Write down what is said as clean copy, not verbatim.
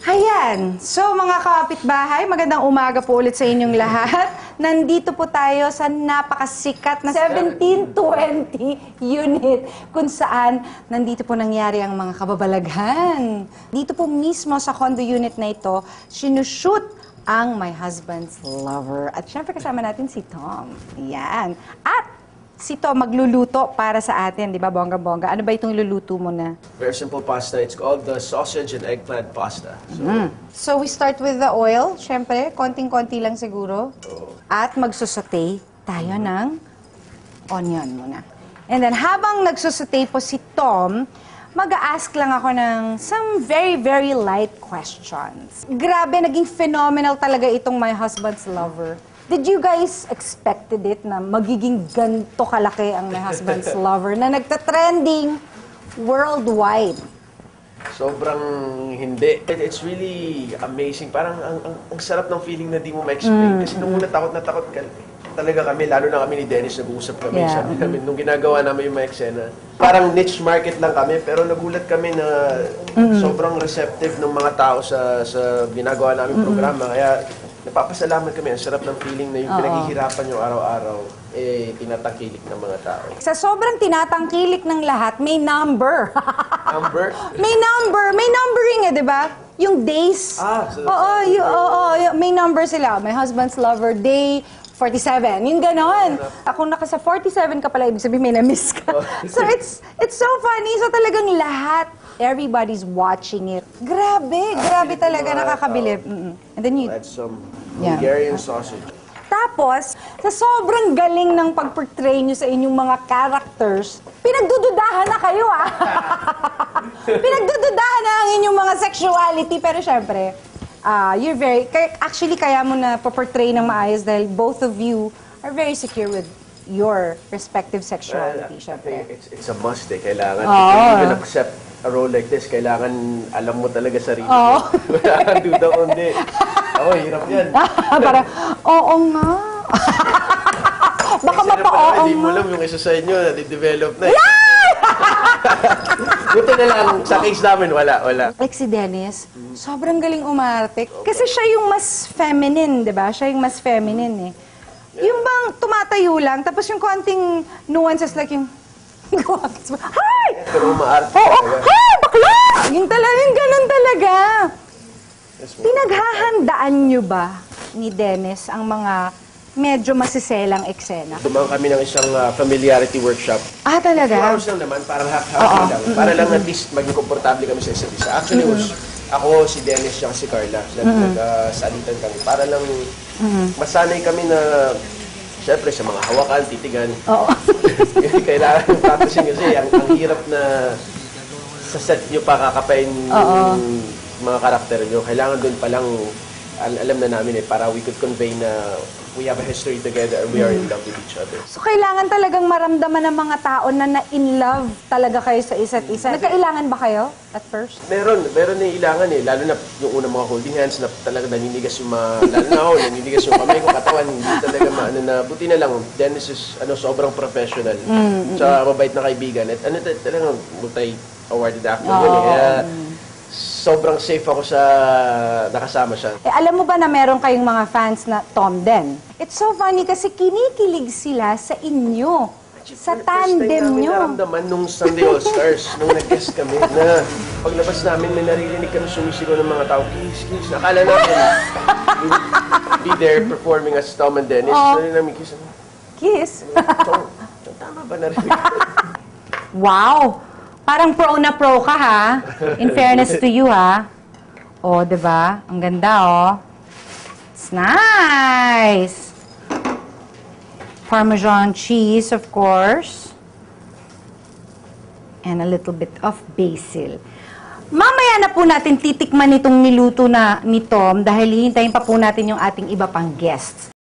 Ayan. So, mga kapitbahay, magandang umaga po ulit sa inyong lahat. Nandito po tayo sa napakasikat na 1720 unit kung saan nandito po nangyari ang mga kababalaghan. Dito po mismo sa condo unit na ito, sinushoot ang My Husband's Lover. At syempre kasama natin si Tom. Ayan. At si Tom magluluto para sa atin, di ba, bongga-bongga? Ano ba itong luluto mo na? Very simple pasta. It's called the sausage and eggplant pasta. So we start with the oil, syempre, konting-konti lang siguro. At magsusaute tayo ng onion muna. And then habang nagsusaute po si Tom, mag-a-ask lang ako ng some very, very light questions. Grabe, naging phenomenal talaga itong My Husband's Lover. Did you guys expected it na magiging ganito kalaki ang My Husband's Lover na nagta-trending worldwide? Sobrang hindi. It's really amazing. Parang ang sarap ng feeling na di mo ma-explain. Kasi nung una takot na takot talaga kami, lalo na kami ni Dennis, nag-uusap kami. Yeah. Sabi namin, nung ginagawa namin yung mga eksena, parang niche market lang kami, pero nagulat kami na sobrang receptive ng mga tao sa ginagawa namin programa. Kaya napapasalamat kami. Ang sarap ng feeling na yung pinaghihirapan nyo araw-araw, tinatangkilik ng mga tao. Sa sobrang tinatangkilik ng lahat, may number. Number? May numbering di ba? Yung days. May number sila. My Husband's Lover, day 47. Yung ganon. Kung naka sa 47 ka pala, ibig sabihin may na-miss ka. So it's so funny. So talagang lahat, everybody's watching it. Grabe talaga, nakakabilib. And then you... That's some Hungarian sausage. Tapos, sa sobrang galing ng pag-portray nyo sa inyong mga characters, pinagdududahan na kayo, Pinagdududahan na ang inyong mga sexuality. Pero syempre, you're very... Actually, kaya mo na portray ng maayos dahil both of you are very secure with your respective sexuality, syempre. It's a must, Kailangan. If you even accept a role like this, kailangan alam mo talaga sarili mo. Wala kang duda kundi. Hirap yan. Parang, oo nga. Baka mapa-oo nga. Hindi mo alam yung isa sa inyo, na-develop na. Buti na lang, sa case namin, wala. Like si Dennis, sobrang galing umarte. Kasi siya yung mas feminine, di ba? Siya yung mas feminine, Yung bang tumatayo lang, tapos yung konting nuances like yung... Hi! Pero umaarte talaga. Hi! Bakla! Yung ganun talaga. Pinaghahandaan nyo ba ni Dennis ang mga medyo masiselang eksena? Dumaan kami ng isang familiarity workshop. Talaga? 2 hours lang naman, parang half-half lang. Para lang at least maging komportable kami sa isa't isa. Actually, ako, si Dennis, at si Carla, nag-salitan kami. Para lang masanay kami na, syempre, sa mga hawakan, titigan. Kailangan yung practicing kasi ang hirap na sa set nyo pa kakapain yung mga karakter nyo. Kailangan doon palang alam na namin para we could convey na we have a history together and we are in love with each other. So, kailangan talagang maramdaman ng mga tao na na-in love talaga kayo sa isa't isa. Nagkailangan ba kayo at first? Meron na ilangan Lalo na yung unang mga holding hands na talaga naninigas yung lalo na ako, naninigas yung kamay ko, katawan, hindi talaga buti na lang, Dennis is, sobrang professional. Sa mabait na kaibigan. At talagang multi-awarded actor yun Kaya, sobrang safe ako sa nakasama siya. Alam mo ba na meron kayong mga fans na Tom din? It's so funny kasi kinikilig sila sa inyo. Sa tandem nyo. First time namin naramdaman nung Sunday All-Stars, nung nag-guest kami, na paglabas namin, may naririnig kami sumisigaw ng mga tao, kiss. Nakala namin, be there performing as Tom and Dennis. Narinig namin kiss. Kiss? Tama ba narinig? Wow! Parang pro na pro ka, In fairness to you, diba? Ang ganda, It's nice! Parmesan cheese, of course. And a little bit of basil. Mamaya na po natin titikman itong niluto ni Tom dahil hihintayin pa po natin yung ating iba pang guests.